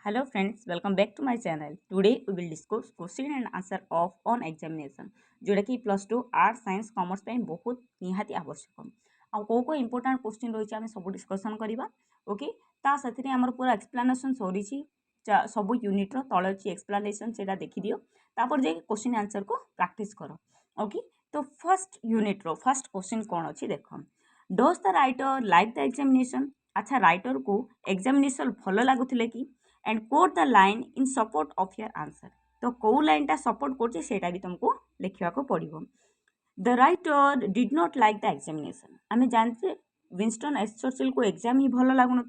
Hello friends, welcome back to my channel. Today we will discuss question and answer of on examination जोटा कि plus two art science commerce पे बहुत निहाती आवश्यक आउ को इंपोर्टेंट क्वेश्चन रही है सब डिस्कसन करवा ओके ता साथी आमर पूरा एक्सप्लेनेशन सरी सब यूनिट्र तल अच्छी एक्सप्लेनेशन से देखिदियो तापर जाए क्वेश्चन आंसर को प्रैक्टिस कर ओके। तो फर्स्ट यूनिट्र फर्स्ट क्वेश्चन कौन अच्छी देख does the writer like the examination. अच्छा राइटर को एग्जामिनेशन भल लगुले कि and quote the line in support of your answer. तो कौ लाइन टा सपोर्ट करटा भी तुमको लिखा पड़ो। The writer did not like the examination. आम जानते विंस्टन एस चर्चिल को एग्जाम ही भल लगुन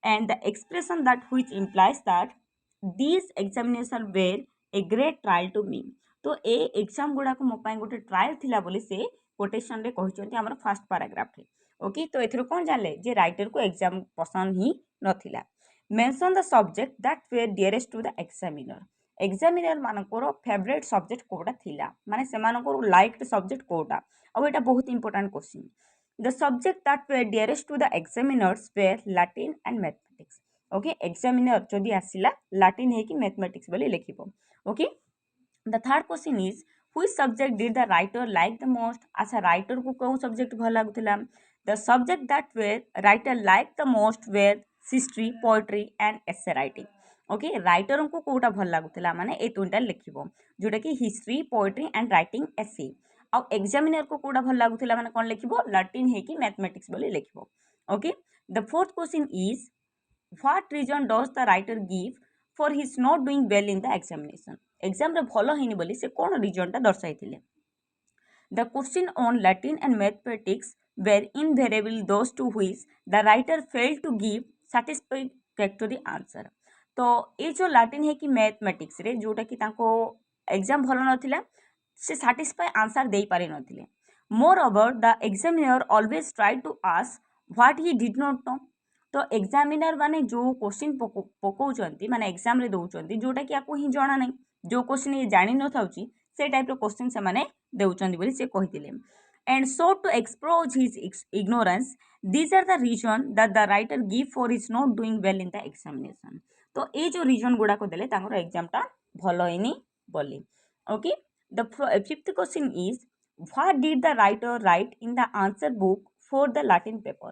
and the expression that which implies that this examination were a great trial to me. तो ए एग्जाम गुड़ाक मो गोटे ट्रायल थिला बोली से कोटेशन रे कहते आम फास्ट पैराग्राफ रे ओके। तो एथरो कौन जानले जे राइटर को एग्जाम पसंद ही नथिला। Mention the subject that were dearest to the examiner. Examiner मानकर फेवरेट सब्जेक्ट कोटा थिला माने सेमानकर लाइक्ड सब्जेक्ट कोटा अब एटा बहुत important question. The subject that were dearest to the examiners were Latin and mathematics okay. Examiner जदि आसिला लैटिन है कि मैथमेटिक्स बोली लिखिबो okay. The third question is which subject did the writer like the most. अच्छा writer को कौन subject भल लगुला। The subject that were writer like the most were history poetry and essay writing okay. Writer को कौटा भल लगुला माने ए तीनटा लिखिबो जोटा कि हिस्ट्री पोएट्री एंड राइटिंग एसे। आउ एग्जामिनर को कौटा भल लगुला माने कोन लिखिबो लैटिन है कि मैथमेटिक्स बोली लिखिबो okay. The fourth question is what reason does the writer give for his not doing well in the examination. Exam रे भल हैनी बोली से कौन रीजन टा दर्शाइथिले। The question on Latin and mathematics were invariably those to which the writer failed to give satisfactory answer। तो ये जो लैटिन है कि मैथमेटिक्स रे जोटा कि तांको एग्जाम भल नथिला से सैटिस्फाई आंसर दे पारि नथिले। Moreover the examiner always try to ask what he did not know. तो एग्जामिनर माने जो क्वेश्चन पकाउछंती माने एग्जाम रे दउछंती जोटा कि आपको ही जाना नहीं जो क्वेश्चन ये जानि न थाउची से टाइप रो क्वेश्चन से माने देउछंती बोली से कहिथिले। And so to expose his ignorance, these are the reason that the writer give for his not doing well in the examination। तो ये जो reason गुड़ा को देले तांकर एग्जाम टा भलो हैनी बोली okay. The fifth question is what did the writer right in the answer book for the Latin paper.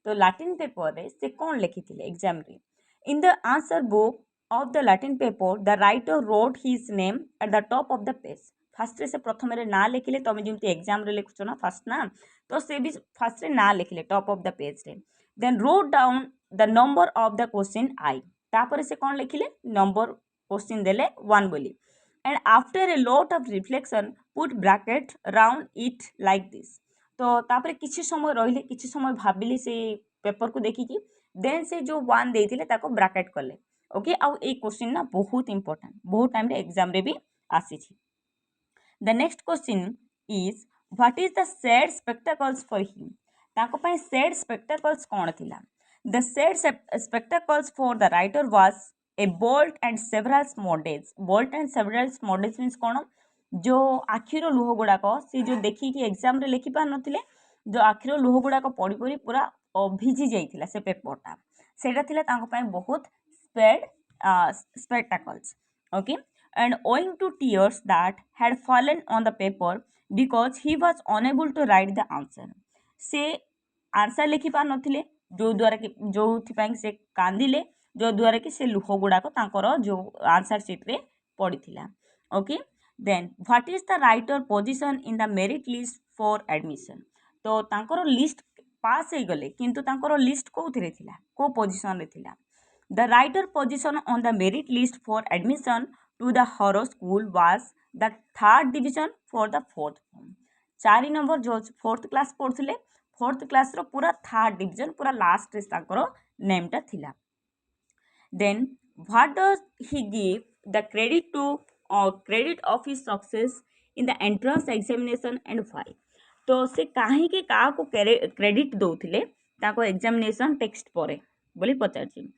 तो लैटिन पेपर रे से कौन लिखिथिले एग्जाम रे। In the answer book of the Latin paper the writer road his name at the top of the page. Fast से प्रथम ना लिखिले तुम जमी एग्जाम रे लिखुच ना फास्ट ना तो से भी फास्ट ना लिखिले टॉप ऑफ द पेज रे। Then wrote down the number of the question आई तापर से कौन लिखिले नंबर क्वेश्चन देले 1 बोली। And after a lot of reflection put bracket round it like this. तो तापर किछि समय रहिले किछि समय भाबिले से पेपर को देखिकी देन से जो 1 देथिले ताको ब्रैकेट कले ओके। आउ ए क्वेश्चन ना बहुत इंपोर्टेंट बहुत टाइम रे एग्जाम रे भी आसी छी। The next question is what is the sad spectacles for him। ताको पाए sad spectacles कौन थिला। The sad spectacles for the writer was a bolt and several smudges। bolt and several smudges means कौन जो आखिर लुह गुड़ाक सी जो देखिकी एग्जाम रे लिखि पार नथिले जो आखिर लुह गुड़ाक पड़ी पड़ी पूरा भिजी जाइथिला से पेपरटा सेटा थिला ताको पाए बहुत spectacles okay. And owing to tears that had fallen on the paper because he was unable to write the answer। से आंसर लिखि पार नथिले जो द्वारा कि जो थिपाई से कांदिले जो द्वारा कि से लुह गुड़ाक तांकर जो आंसर शीट रे पड़ीथिला okay. Then what is the writer position in the merit list for admission. तो तांकर लिस्ट पास हो गले किंतु तांकर लिस्ट कोथिरे थिला को पोजीशन रे थिला। The writer position on the merit list for admission to the Harrow school was the 3rd division for the 4th form। 4 number जो 4th क्लास पढ़ुले 4th क्लास रो पूरा 3rd डिवीजन पूरा लास्ट रे ताकर name टा थिला। Then what does he give the credit to credit of his success in the entrance examination and why. तो से काहे के का को क्रेडिट दउथिले ताको एग्जामिनेशन टेक्स्ट परे बोली पचारछि।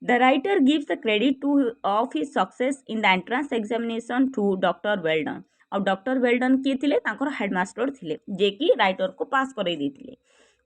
The writer gives the credit to of his success in the entrance examination to Dr. Weldon। और डॉक्टर वेल्डन किए थे हेडमास्टर थे जे कि राइटर को पास कर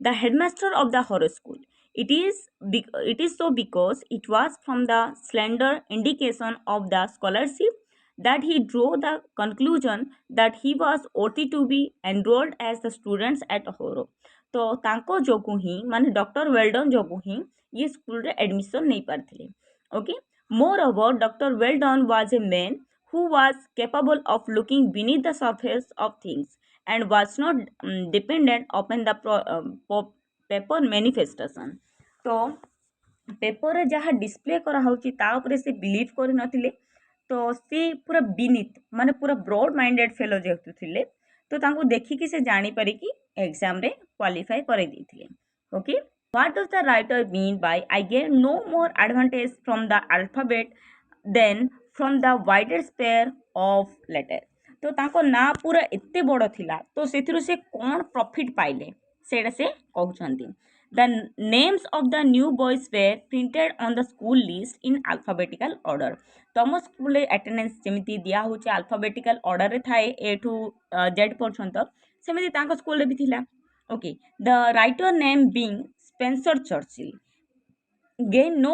The headmaster of the horror school. It is so because it was from the slender indication of the scholarship that he drew the conclusion that he was worthy to be enrolled as the students at Horror. तो तांको जोगु ही माने doctor well done जोगु ही ये school रे admission नहीं पारथिले. Okay. Moreover, Dr. Weldon was a man who was capable of looking beneath the surface of things and was not dependent upon the paper manifestation. तो paper जहाँ display कराऊँगी ताऊपर से believe कर तो सी पूरा बिनीत माने पूरा ब्रॉड माइंडेड फेलो जेहेतु थिले तो तांको देखिकी से जानी पारि कि एग्जाम रे क्वालिफाई करे दी. Okay. What does the writer mean by I get no more advantage from the alphabet than from the wider sphere of letter? तो तांको ना पूरा एते बड़ थिला तो सेथिरु से कोन प्रॉफिट पाइले सेटा से कहउछंती. The names of the new boys were printed on the school list in alphabetical order. तम स्कूल अटेंडेंस जमिति दिया होचे alphabetical order रे थाए ए टू जेड पर्यंत सेमिति तांको स्कूल रे भी थिला. Okay. The writer name being Spencer Churchill gained no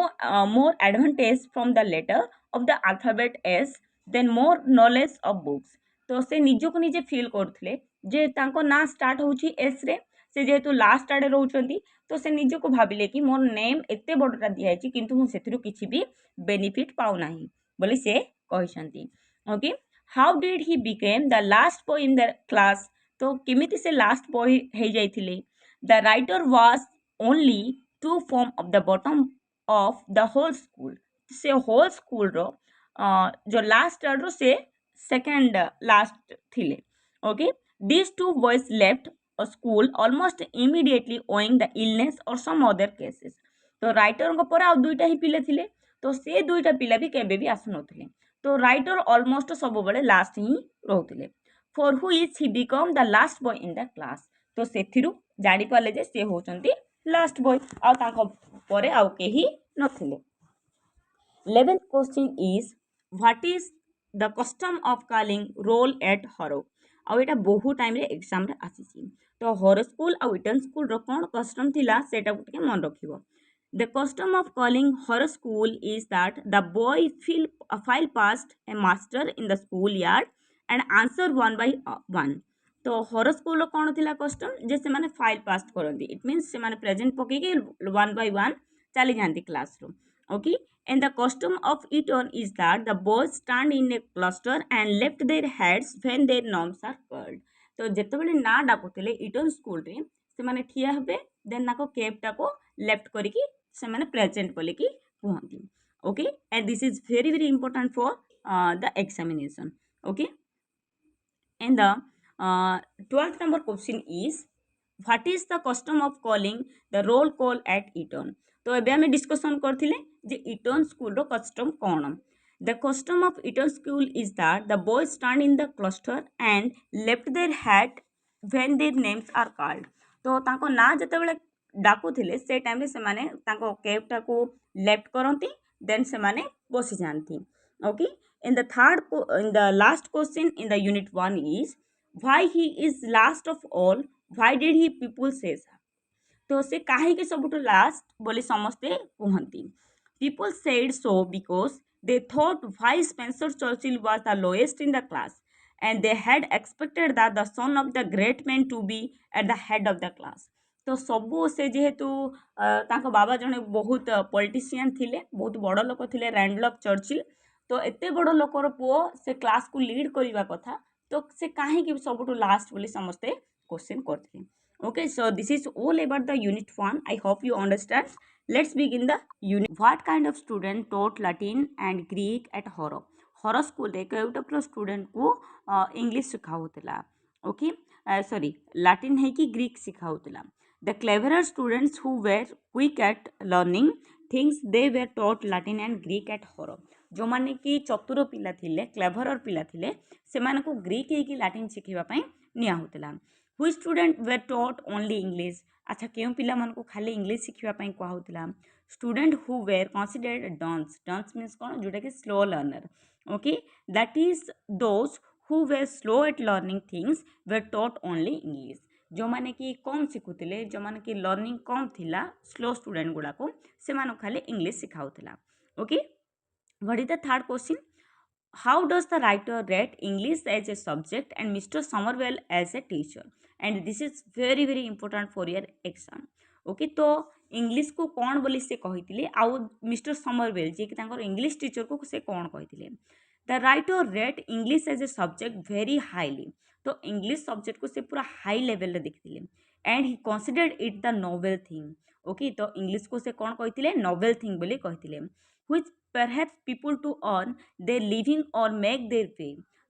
more advantage from the letter of the alphabet S than more knowledge of books. तो से निजको निजे फील करथिले जे तांको ना स्टार्ट होची एस रे से जेहेतु लास्ट आडे रहउचंती तो से निजको भाबिले कि मोर नेम एते बडटा दियाची किंतु मु सेथिरु किछि भी बेनिफिट पाउ नाही बोली से कहिसंती. Okay. How did he became the last boy in the class. तो केमिति से लास्ट बॉय हे जाइथिले. The writer was only 2 form of the bottom of the whole school. से होल स्कूल रो जो लास्ट रो से सेकंड लास्ट थिले. Okay. These two boys left a school almost immediately owing the illness or some other cases. तो writer को पर आ दुईटा ही पिले थिले तो से दुईटा पिला भी केबे भी आसु नथिले तो राइटर ऑलमोस्ट सब बेले लास्ट ही रहउथिले. For who is he become the last boy in the class. तो सेथिरु जानि पाले जे से होचंती लास्ट बॉय आ तांको परे आ केही नथिले. 11th question is what is the custom of calling roll at Horror. ଆଉ ଏଇଟା ବହୁ ଟାଇମ୍ରେ ଏକ୍ଜାମ୍ରେ ଆସିଛି. ତ ହର ସ୍କୁଲ ଆଉ ଇଟନ୍ ସ୍କୁଲର କ'ଣ କଷ୍ଟମ୍ ଥିଲା ସେଇଟାକୁ ଟିକେ ମନେ ରଖିବ. The custom of calling horror school is that the boy file past a master in the school yard and answer one by one. तो हर स्कूल कौन थिला कस्टम जे से माने फाइल पास करती. इट मीन्स से माने प्रेजेंट पकईकि वन बाय वन चली जाती क्लास रू. Okay. And the custom of Eton is that the boys stand in a cluster and lift their heads when their names are called. तो जेतेबेले ना डाकुथिले eaten school रे से माने ठिया हेबे देन नाको केपटा को लेफ्ट करिकि से माने प्रेजेंट बोले कि कहंती. Okay. And this is very very important for the examination. Okay. And the 12th number question is what is the custom of calling the roll call at Eton. तो एबे हमें discussion करथिले जे Eton स्कूल रो custom कोन. The custom of Eton school is that the boys stand in the cluster and lift their hat when their names are called. तो तांको ना जतेबेले डाकुथिले से टाइम रे से माने तांको केपटा को लेफ्ट करंती देन से माने बसी जानती. Okay. In the last question in the unit 1 is why he is last of all. Why did he people say so? तो से काहे के सबुठ लास्ट बोली समस्ते कहती. People said so because they thought why Spencer Churchill was the lowest in the class and they had expected that the son of the great man to be at the head of the class. तो सबू से जेहेतु तांको बाबा जने बहुत politician थिले बहुत बड़ लोक थिले रैंडल्फ चर्चिल. तो एते बड़ लोकर पुओ से क्लास को लीड करिवा कथा तो से काहे कि सबुठ लास्ट बोली समस्ते क्वेश्चन करथिले. Okay, so this is all about the unit 1. I hope you understand. Let's begin the unit. What kind of student taught Latin and Greek at Horror? Horror school रे केउटा student को English सिखाउतला. Okay. Sorry Latin है कि Greek सिखाउतला. The cleverer students who were quick at learning things they were taught Latin and Greek at Horror. जो माने कि चतुर पिला थिले क्लेभरर पिला थिले से माने को ग्रीक है कि लाटिन सिखिबा पई निया होतला. Who student were taught only English. अच्छा क्यों पिला मन को खाली इंग्लिश सिखिबा पई को होतला. Student who were considered dunce. Dunce means कौन जोटा कि slow learner. Okay. That is those who were slow at learning things were taught only English. जो माने कि कम शिखुले जो माने कि लर्निंग कम थिला स्लो स्टूडेंट गुड़ा को से खाली इंग्लिश शिखाउला। Okay, what is the third question? How does the writer rate English as a subject and Mr. Somerville as a teacher? And this is very very important for your exam. Okay, तो English को कौन बोली से कही आउ mister Somerville जी कि English teacher को से कौन कही? The writer rate English as a subject very highly. तो इंग्लिश सब्जेक्ट को से पूरा हाई लेवल देखते and he considered it the novel thing. Okay, तो इंग्लिश को से कौन कही? नोवेल थिंग बोली कही, which perhaps people to earn their living or make their pay.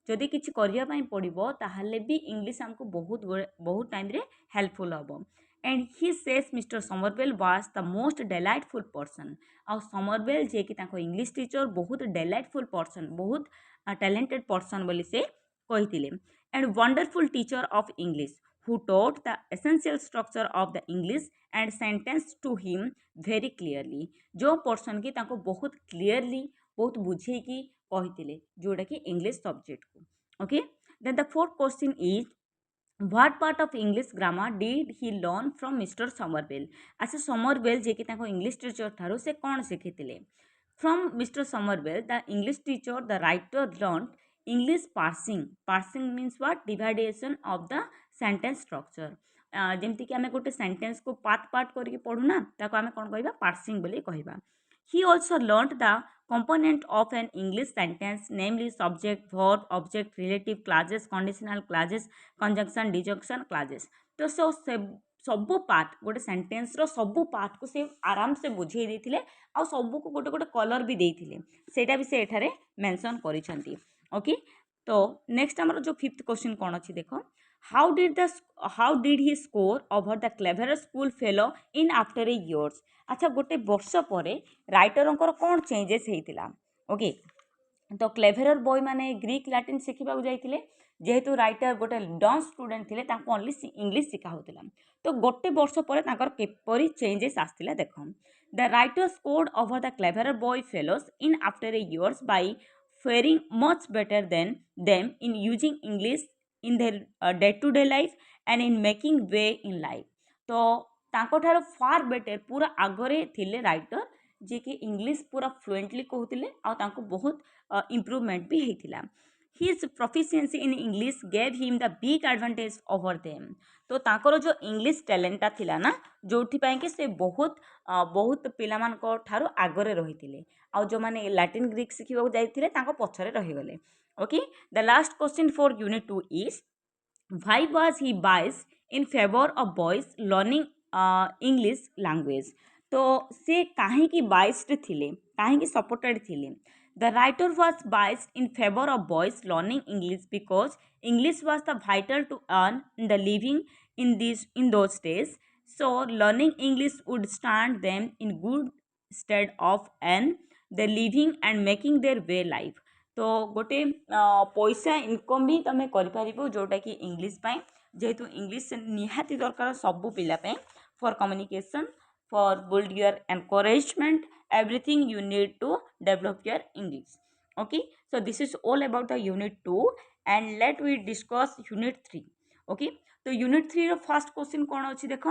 जदि किसी करने पड़ो ताहले भी इंग्लिश आमको बहुत टाइम रे हेल्पफुल हम। And he says mister Somervell was the most delightful person. आ समरवेल जे कि इंग्लिश टीचर बहुत डेलाइटफुल पर्सन, बहुत टैलेंटेड पर्सन बोली से कही। And wonderful teacher of English who taught the essential structure of the English and sentence to him very clearly। जो person की ताको बहुत क्लीयरली बहुत बुझेकी कही जोटा कि इंग्लिश सब्जेक्ट को। Okay, then the fourth question is what part of English grammar did he learn from mister Somervell? अच्छा, समरवेल जे कि इंग्लिश टीचर ठारू से कौन शिखी? From mister Somervell the English teacher the writer learn English parsing. Parsing means what? Division of the sentence structure. जमती कि आम गोटे सेंटेंस को पार्ट पार्ट करके पढ़ुना ताको आम कौन कह? पार्सिंग बोली कहवा। He also learn the component of an English sentence, namely subject, verb, object, relative clauses, conditional clauses, conjunction, disjunction clauses। तो सबू पार्ट गोटे सेंटेंस रो सबू पार्ट को से आराम से बुझे देथिले आ सबू को गोटे गोटे कलर भी देथिले, सेटा भी से एठारे मेंशन करिसंती। ओके, तो नेक्स्ट हमर जो फिफ्थ क्वेश्चन कौन अच्छी देखो, how did he score over the clever school fellow in after a years? अच्छा, गोटे वर्ष पर राइटर कौन चेंजेस होता? ओके, तो क्लेभर बॉय माने ग्रीक लैटिन शिखा जाते, जेहेतु राइटर गोटे डन स्टूडेंट थे ओनली इंग्लिश शिखा होता। तो गोटे वर्ष पर किपरि चेंजेस आसला देख। The writer scored over the clever boy fellows in after a years by faring much better than them in using English in their day to day life and in making way in life. तो तांको far better पूरा आगरे थिले writer जे कि English पूरा fluently कहते आउ बहुत इम्प्रूवमेंट भी होता। His proficiency in English gave him the big advantage over them. तो तांकर जो इंग्लिश टैलेंटा थिला ना जो कि से बहुत बहुत पिलामानको ठारो आगरे रही आउ जो माने लैटिन ग्रीक शिखा जाइथिले तांको पछरे रहीगले। Okay, the last question for unit 2 इज why was he biased in favor of boys learning English language? तो से कहीं बाइस्ड थिले, कहीं सपोर्टेड थिले? The writer was biased in favour of boys learning English because English was the vital to earn the living in those days. So learning English would stand them in good stead of earn the living and making their way life. तो गोटे पैसा income भी तुम कर जोटा कि English जेहेतु English निहाती दरकार सबू पिलापे for communication, for build your encouragement, everything you need to develop your English. Okay, so this is all about the unit 2 and let we discuss unit 3। Okay, तो यूनिट 3 रो फर्स्ट क्वेश्चन कौन अच्छी देख,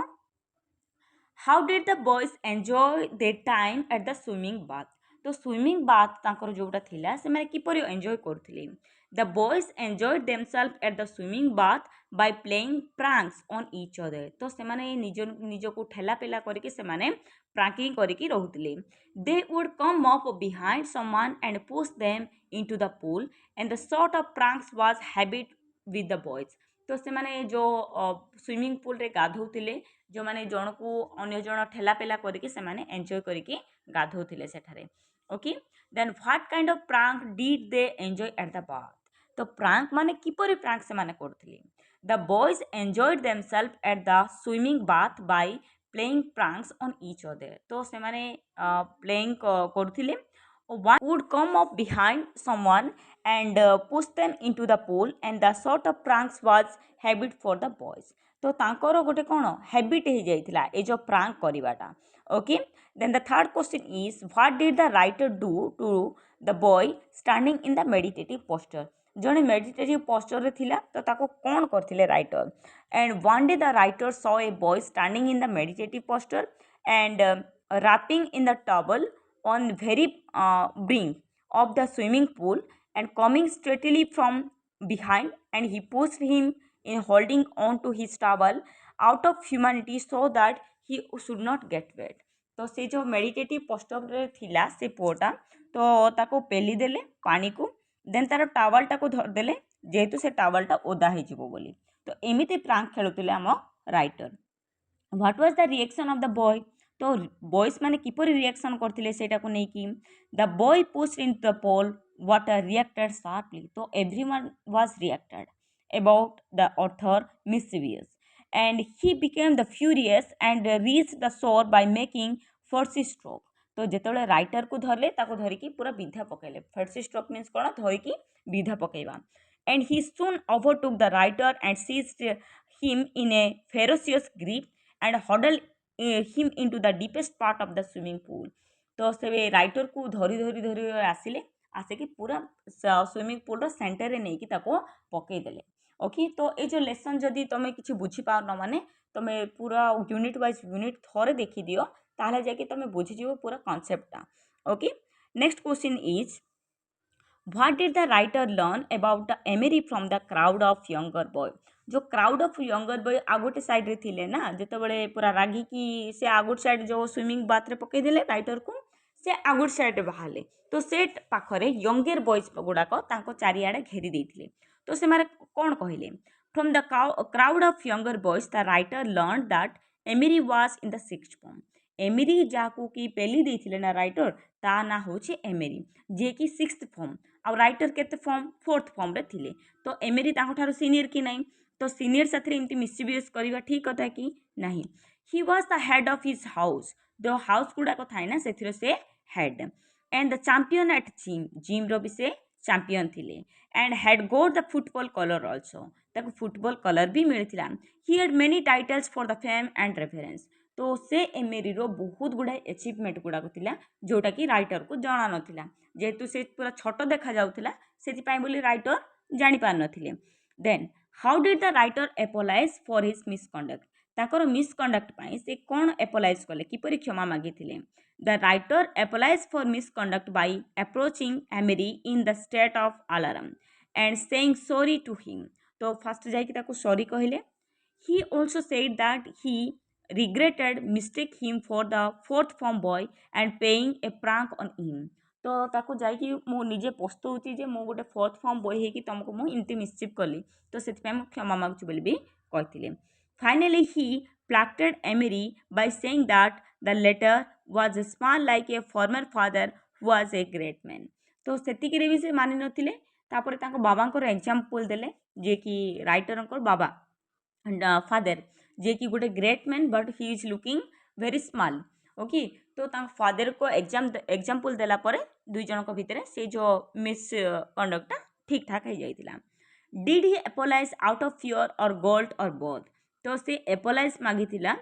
how did the boys enjoy their time at the swimming bath? तो swimming bath तांकर जोटा थिला से माने किपरि एंजॉय करथिले? The boys enjoyed themselves at the swimming bath by playing pranks on each other. तो से माने निज को ठेला पेला करके से माने प्रैंकिंग करके रहउतिले। They would come up behind someone and push them into the pool and the sort of pranks was habit with the boys. तो से माने जो स्विमिंग पूल रे गाधौतिले, जो माने जन को अन्य जन ठेला पेला करके से माने एंजॉय करके गाधौतिले सेठारे। Okay, then what kind of prank did they enjoy at the bath? तो प्रैंक माने किपरि प्रैंक से माने करथिले? The boys enjoyed themselves at the swimming bath by playing pranks on each other. तो से माने प्लेइंग करथिले, one would come up behind someone and push them into the pool and the sort of pranks was habit for the boys। तो तांकर गोटे कौन habit हो जाइथिला ए जो प्रैंक करिवाटा। Okay, then the third question is what did the writer do to the boy standing in the meditative posture? जड़े मेडिटेटिव पोस्चर थिला तो ताको कौन करथिले writer and one day the writer saw a boy standing in the meditative posture and wrapping in the towel on very brink of the swimming pool and coming straightly from behind, and he pushed him in holding on to his towel out of humanity so that he should not get wet. तो से जो meditative posture थिला से पुओटा तो ताको पेली देले पानी को देन तार टावलटा को धरदेले जेहेतु से टावलटा ओदा हो बोली तो एमिति प्रांक खेलुतिले आम writer. What was the reaction of the boy तो बॉयज मैंने किपरि रिएक्शन करथिले सेटा को नहीं कि the boy pushed in the pool water reacted sharply तो everyone was reacted about the author mischievous and he became the furious and reach the shore by making fierce stroke तो जिते राइटर को धरले ताको धरिकी पूरा विधा पकड़े फर्सी स्ट्रोक मीन्स कौन धरिकी विधा पकईवा and he soon overtook the writer and seized him in a ferocious grip and हडल him into the deepest part of the swimming pool तो से राइटर को धरी धरी धरी आसिले आसिकी पूरा स्विमिंग पूल सेंटर रे नहीं कि ताको पकईदेले. ओके तो ये जो लेसन जदि तुम किसी बुझीपार माने तुम पूरा यूनिट वाइज यूनिट थोड़े देखी दियो ताहले जाके तुम बुझीज पूरा कॉन्सेप्टा. Okay next question is what did the writer learn about the Amery from the crowd of younger boy जो क्राउड ऑफ यंगर बॉय आगोटे साइड रे थिले ना जिते पूरा रागी कि से आगोट साइड जो स्विमिंग बाथ रे पकईदेले राइटर को से आगोट साइड बाहर तो से पाखरे यंगर बॉयज गुड़ाक चारिआडे घेरी देथिले तो से मारे कौन कहले from the crowd of younger boys the writer learn that Amery was in the sixth form Amery जहाँ कि पेली देथिले ना राइटर ता ना होछि एमेरी जे कि सिक्स्थ फॉर्म आ राइटर केते फॉर्म फोर्थ फॉर्म रे थिले तो एमेरी ताको ठारो सीनियर कि नहीं तो सीनियर साथी एमती मिसचिवियस करवा ठीक कथा कि नहीं. He was the head of his house जो हाउस गुड़ाक थाए ना से head and the champion at gym gym रो भी से चैंपियन थिले and head got the football colour also ताको फुटबॉल कलर भी मिलता. He had many titles for the fame and reference तो से एमेरी रो बहुत गुड़ाए अचिवमेंट गुड़ाक थिला जोटा कि राइटर को जना नथिला जेहेतु से पूरा छोट देखा जाउथिला सेति बोली राइटर जानि पार नथिले. Then how did the writer apologise for his misconduct ताकर मिसकंडक्ट पाई से कौन एपोलाइज कले किपरि क्षमा मागिथिले. The writer apologise for misconduct by approaching Amery in the state of alarm and saying sorry to him तो फर्स्ट जाइकी ताको सॉरी कहले. He also said that he regretted mistake him for the fourth form boy and paying a prank on him तो ताको जाइकी मु निजे पछतौची जे मु गोटे फोर्थ फॉर्म बॉय हेकी तुमको मु इमती मिसचिव कली तो सेतिपय मु क्षमा मागुची बोली भी कहथिले. Finally he placated Amery by saying that the letter was small like a former father who was a great man तो सेतिकी रे भी से मानि नथिले. तापर ताको बाबांकर एग्जांपल देले जे कि राइटरंकर बाबा फादर जे कि गोटे great man but he is looking very small. Okay तो फादर को एग्जांपल देला परे दुई जन को भितर से जो मिस कंडक्टा ठीक ठाक हो जाइतिला. Did he apologise out of fear or guilt or both तो से एपोलाइज मागितिला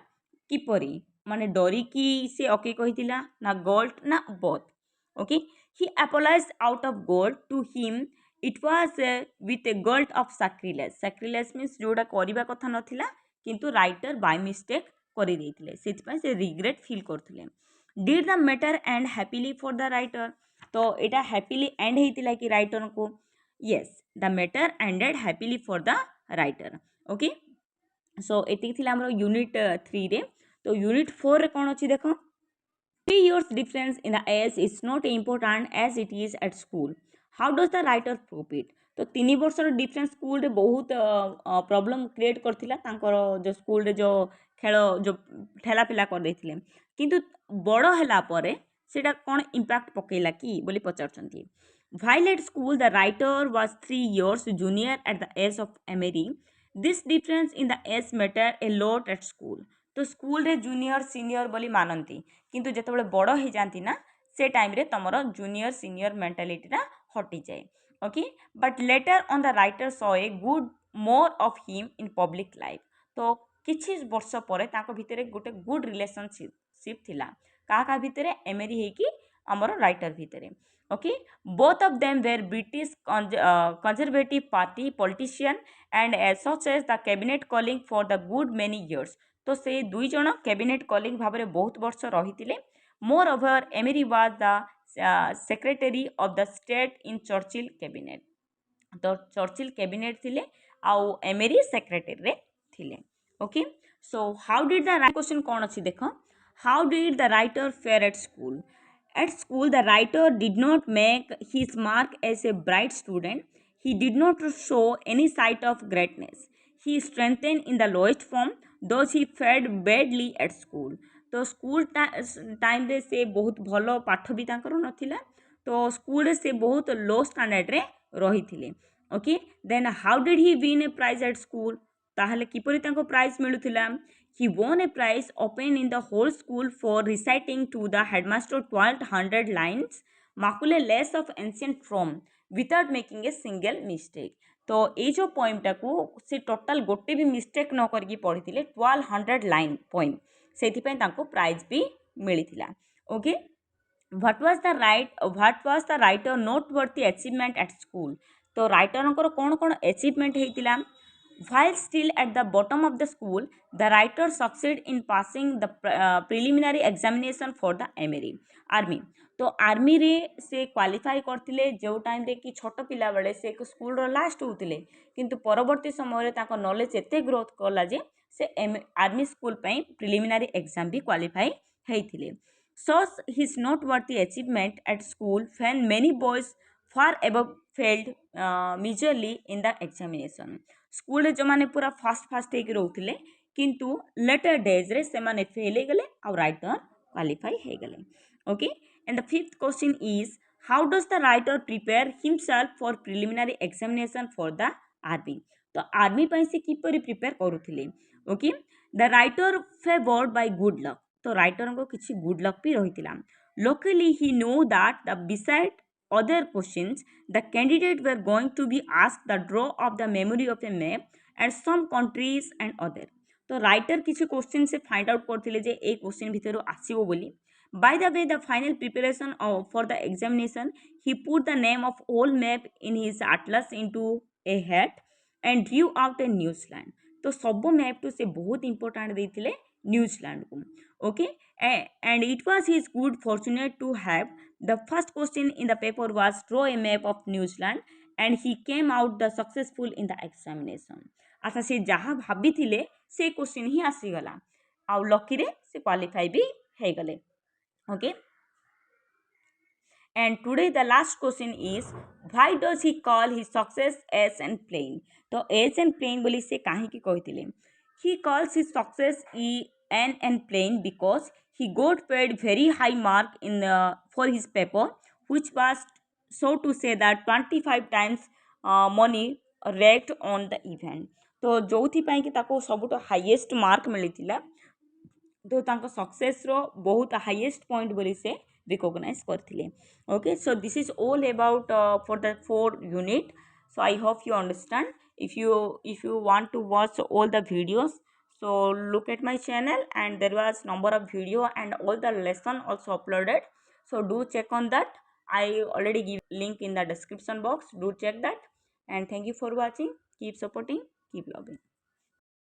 किपरि माने डरी कि से ओके कहितिला ना गोल्ड ना both. Okay he apologise out of guilt to him it was with a guilt of sacrilege sacrilege means जोड़ा करबा कथा नथिला किंतु राइटर बाय मिस्टेक करि देथिले सेति से रिग्रेट फील करथिले. Did the matter and happily for the writer तो एटा happily and हेतिला कि राइटर को yes the matter ended happily for the writer. Okay so एति थिला हमरो यूनिट 3 रे तो यूनिट 4 रे कोन अछि देखो 3 years difference in the age is not important as it is at school. How does the writer prove it? तो 3 वर्षर difference school बहुत प्रॉब्लम क्रिएट करथिला तांकर जो स्कूल रे जो खेल जो ठेला पिला कर देथिले किंतु बड़ हैला परे सेटा कोन इंपैक्ट पकेला कि बोली पचारचंती. While at school the writer was 3 years junior at the age of Emery. This difference in the age mattered a lot at school. तो स्कूल रे जूनियर सीनियर बोली मानती किंतु जेतेबेले बड़ हो जाती ना से टाइम रे तमरो जूनियर सीनियर मेंटालिटी हटि जाए. Okay but later on the writer saw a good more of him in public life तो किछि वर्ष पर ताको भितरे गोटे गुड रिलेशनशिप थिला का भितरे एमेरी हेकी हमर राइटर भितरे. Okay, both of them were British conservative party politician and as such as the cabinet calling for the good many years. तो से दुई जन कैबिनेट कलिंग भाव में बहुत वर्ष रही more over Amery was the secretary of the state in Churchill cabinet तो चर्चिल कैबिनेट थिले आउ एमेरी सेक्रेटरी रे थिले okay so how did the question कौन अच्छी देख how did the writer fare at school the writer did not make his mark as a bright student he did not show any sight of greatness he strengthen in the lowest form though he fared badly at school तो school time रे से बहुत भल पाठ भी तांकर नथिला तो school से बहुत लो स्टैंडर्ड रे रही थिले okay then how did he win a prize at school ताहले किपरि तांको प्राइज मिलुथिला he won a prize open in the whole school for reciting to the headmaster 1200 lines macule less of ancient Rome without making a single mistake तो ये जो पोएमटा को से total गोटे भी मिस्टेक न करके पढ़ी 1200 लाइन पोएम से प्राइज भी मिली okay what was the writer noteworthy achievement at school तो राइटर कौन कौन अचीवमेंट होता while still at the bottom of the school the writer succeed in passing the preliminary examination for the army तो army रे से qualify करथिले जो time रे कि छोट पिला बेले से स्कूल रो लास्ट होतिले किंतु परवर्ती समय रे ताको नॉलेज एते ग्रोथ कला जे से आर्मी स्कूल पई प्रिलिमिनरी एग्जाम भी qualify हेइथिले so his noteworthy achievement at school when many boys far above failed majorly in the examination school रे जो माने पूरा फास्ट हेक रोथिले किंतु लेटर डेज रे से माने फेल हे गले और राइटर क्वालिफाई हे गले okay and the fifth question is how does the writer prepare himself for preliminary examination for the army तो आर्मी पई से किपरि प्रिपेयर करूथिले okay the writer favoured by good luck तो राइटर को किसी गुड लक भी रही luckily he know that the beside other questions the candidate were going to be asked the draw of the memory of a map and some countries and other तो writer किसी question से find out करथिले जे ए question भितर आसीबो बोली by the way the final preparation for the examination he put the name of all map in his atlas into a hat and drew out a New Zealand तो सब map to से बहुत important देथिले New Zealand को okay and it was his good fortunate to have the first question in the paper was draw a map of New Zealand and he came out the successful in the examination अच्छा से जहाँ भाभी थिले से question ही आसीगला आउ lucky रे से qualify भी हे गले okay and today the last question is why does he call his success as and plain तो as and plain बोली से काहे की कहिथिले he calls his success and plain because he got paid very high mark in for his paper which was so to say that 25 times money ranked on the event तो जो पाई कि ताको सबुठ highest mark मिली तो तांको success रो बहुत highest point बोली से recognise करथिले okay so this is all about for the 4 unit so I hope you understand if you want to watch all the videos so look at my channel and there was number of video and all the lesson also uploaded so do check on that I already give link in the description box do check that and thank you for watching keep supporting keep loving